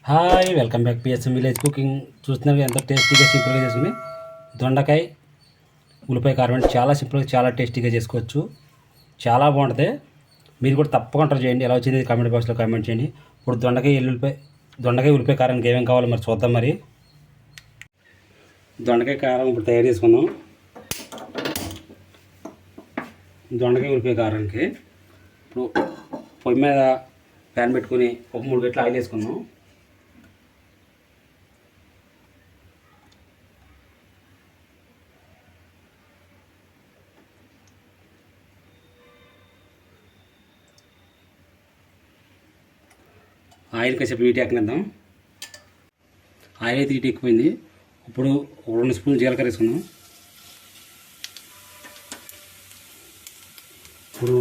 Hi welcome back PSM village cooking. చూస్తున్నారు ఎంతో టేస్టీగా సింపుల్గా చేసుకుని దొండకాయ ఉల్లిపాయ కారం అంటే చాలా సింపుల్గా చాలా టేస్టీగా చేసుకోవచ్చు. చాలా బాగుంటుంది. మీరు కూడా తప్పకుండా ట్రై చేయండి. ఎలా వచ్చింది కామెంట్ బాక్స్లో కామెంట్ చేయండి. ఇప్పుడు దొండకాయ ఉల్లిపాయ కారానికి ఏమేమి కావాలో మరి చూద్దాం. మరి దొండకాయ కారం ఇప్పుడు తయారు చేసుకుందాం. దొండకాయ ఉల్లిపాయ కారానికి ఇప్పుడు పొయ్యి మీద ప్యాన్ పెట్టుకుని ఒక 3 గంటలు ఆయిల్ వేసుకుందాం. ఆయిల్ కాసేపు హీట్ ఎక్కనిద్దాం. ఆయిల్ అయితే హీట్ ఎక్కువైంది. ఇప్పుడు 2 స్పూన్లు జీలకర్ర వేసుకుందాం. ఇప్పుడు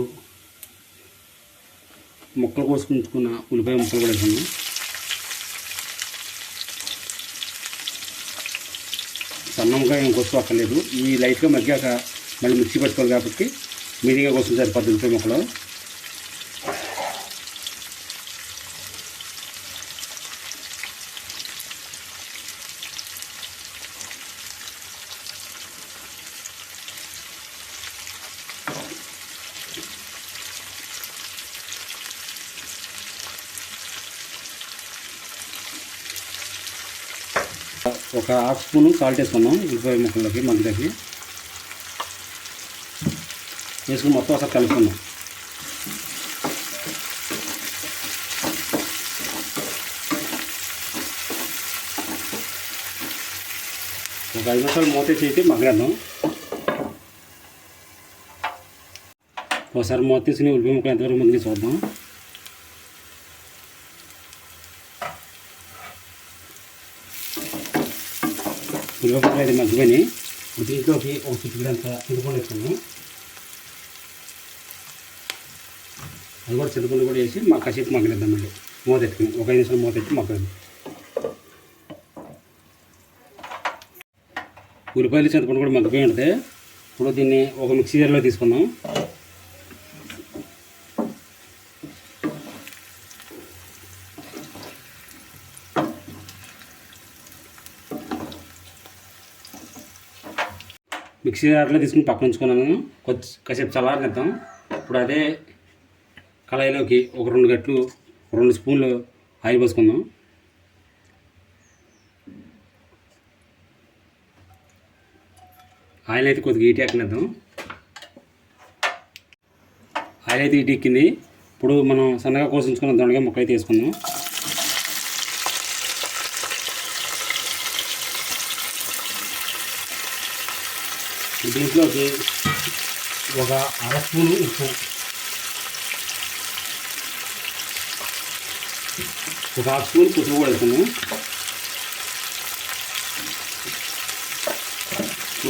ముక్కలు కోసుకుంటున్న ఉల్లిపాయ ముక్కలు కూడా వేసుకుందాం. సన్నంగా ఏం కోసుకోక్కర్లేదు. ఈ లైట్గా మగ్గాక మళ్ళీ మిక్సీ పట్టుకోవాలి కాబట్టి మీడియంగా కోసం సరిపోద్ది ఉల్లిపాయ ముక్కలు. ఒక 1/2 స్పూను సాల్ట్ వేసుకుందాం. ఉల్లిపాయ ముక్కలకి మగ్గిలకి వేసుకుని మొత్తం ఒకసారి కలుపుకుందాం. ఒక 5 నిమిషాలు మూత వేసి మగ్గేద్దాం. ఒకసారి మూత తీసుకుని ఉల్లిపాయ ముక్కలు ఎంతవరకు మగ్గి చూద్దాం. ఉల్లిపాయలు అయితే మగ్గిపోయి దీంట్లోకి ఒక చిటికెడంత చింతపండు వేసుకున్నాం. అది కూడా చింతపండు కూడా వేసి కాసేపు మగ్గనిద్దాం. మళ్ళీ మూత ఎత్తుకుని ఒక 5 నిమిషాలు మూత ఎత్తి మగ్గదు. ఉల్లిపాయలు చింతపండు కూడా మగ్గిపోయి ఉంటుంది. ఇప్పుడు దీన్ని ఒక మిక్సీ జార్లో తీసుకుందాం. మిక్సీ జార్లో తీసుకుని పక్కన ఉంచుకున్నాను. కాసేపు చల్లారనిద్దాం. ఇప్పుడు అదే కళాయిలోకి ఒక 2 స్పూన్లు ఆయిల్ పోసుకుందాం. ఆయిల్ అయితే కొద్దిగా హీట్ ఎక్కనిద్దాం. ఆయిల్ అయితే హీట్ ఎక్కింది. ఇప్పుడు మనం సన్నగా కోసి ఉంచుకున్న దొండకాయ ముక్కలు అయితే వేసుకుందాం. దీంట్లోకి ఒక 1/2 స్పూను ఉప్పు, ఒక 1/2 స్పూన్ పసుపు కూడా వేసుకున్నాం.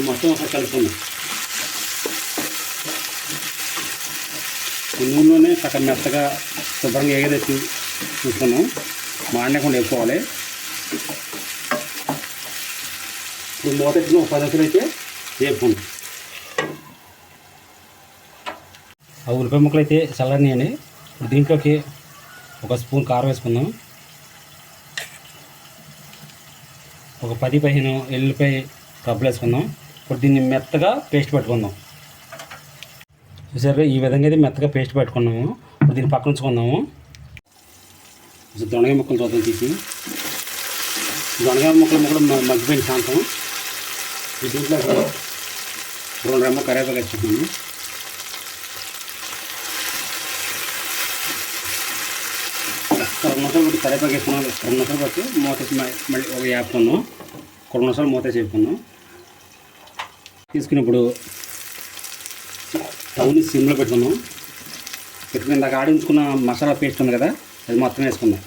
మొత్తం ఒకసారి కలుపుకుందాం. నూనెలోనే సగం మెత్తగా శుభ్రంగా ఎగరేసి చూసుకున్నాం. మాడకుండా వేసుకోవాలి. ఇప్పుడు మూత ఎత్తుకుని ఒక 10 నిమిషాలు అయితే వేపుకుందాం. ఆ ఉల్లిపాయ ముక్కలు అయితే చల్లనియండి. ఇప్పుడు దీంట్లోకి ఒక స్పూన్ కారం వేసుకుందాం. ఒక 10-15 ఎల్లుల్లిపాయ రబ్బలు వేసుకుందాం. ఇప్పుడు దీన్ని మెత్తగా పేస్ట్ పెట్టుకుందాం. చూసారు, ఈ విధంగా అయితే మెత్తగా పేస్ట్ పెట్టుకున్నాము. ఇప్పుడు దీన్ని పక్కన ఉంచుకుందాము. దొండకాయ ముక్కలు చూద్దాం తీసి. దొండకాయ ముక్కలు మగ్గిపోయిన శాంతం. దీంట్లో 2 రెమ్మలు కరివేపాకు వేసుకుంటున్నాను. ఒక 2 నిమిషాలు బట్టి కరివేపాకు వేసుకున్నాను. 2 నిమిషాలు బట్టి మూత మళ్ళీ ఒక వేపుకున్నాం. 2 నిమిషాలు మూత వేసుకున్నాం. తీసుకున్నప్పుడు స్టవ్ని సిమ్లో పెట్టుకున్నాం. పెట్టుకుని ఇందాక ఆడించుకున్న మసాలా పేస్ట్ ఉంది కదా, అది మొత్తం వేసుకుందాం.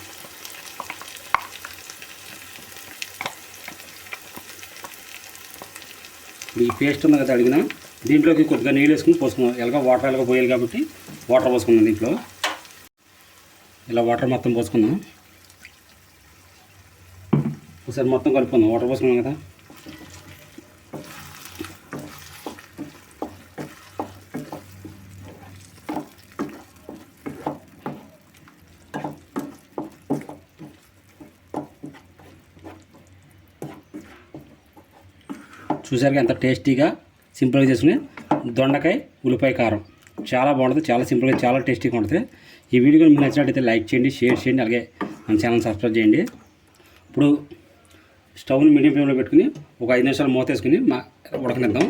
ఈ పేస్ట్ ఉంది కదా అడిగిన దీంట్లోకి కొద్దిగా నీళ్ళు వేసుకుని పోసుకుందాం. ఎలాగో వాటర్ పోయాలి కాబట్టి వాటర్ పోసుకుందాం. దీంట్లో ఇలా వాటర్ మొత్తం పోసుకుందాం. ఒకసారి మొత్తం కలుపుకుందాం. వాటర్ పోసుకున్నాం కదా. చూసారుగా ఎంత టేస్టీగా సింపుల్గా చేసుకుని దొండకాయ ఉల్లిపాయ కారం చాలా బాగుంటుంది, చాలా సింపుల్గా చాలా టేస్టీగా ఉంటుంది. ఈ వీడియో మీకు నచ్చినట్టయితే లైక్ చేయండి, షేర్ చేయండి, అలాగే మన ఛానల్ సబ్స్క్రైబ్ చేయండి. ఇప్పుడు స్టవ్ని మీడియం ఫ్లేమ్లో పెట్టుకుని ఒక 5 నిమిషాలు మూత వేసుకుని ఉడకనిద్దాం.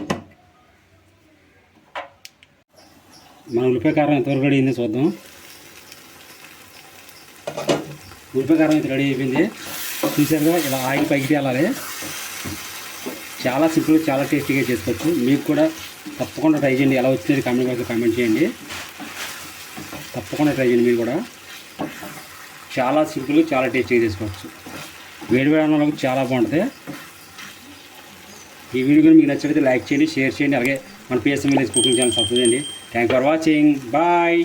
మన ఉల్లిపాయ కారం ఎంతవరకు రెడీ అయిందో చూద్దాం. ఉల్లిపాయ కారం అయితే రెడీ అయిపోయింది. చూసారుగా ఇలా ఆయిల్ పైకి తేలాలి. చాలా సింపుల్గా చాలా టేస్టీగా చేసుకోవచ్చు. మీకు కూడా తప్పకుండా ట్రై చేయండి. ఎలా వచ్చింది కామెంట్ బాక్స్లో కామెంట్ చేయండి. తప్పకుండా ట్రై చేయండి. మీరు కూడా చాలా సింపుల్గా చాలా టేస్టీగా చేసుకోవచ్చు. వేడి అన్నంలోకి చాలా బాగుంటుంది. ఈ వీడియో కూడా మీకు నచ్చినట్లయితే లైక్ చేయండి, షేర్ చేయండి, అలాగే మన PSM village cooking channel subscribe చేయండి. Thank for watching. బాయ్.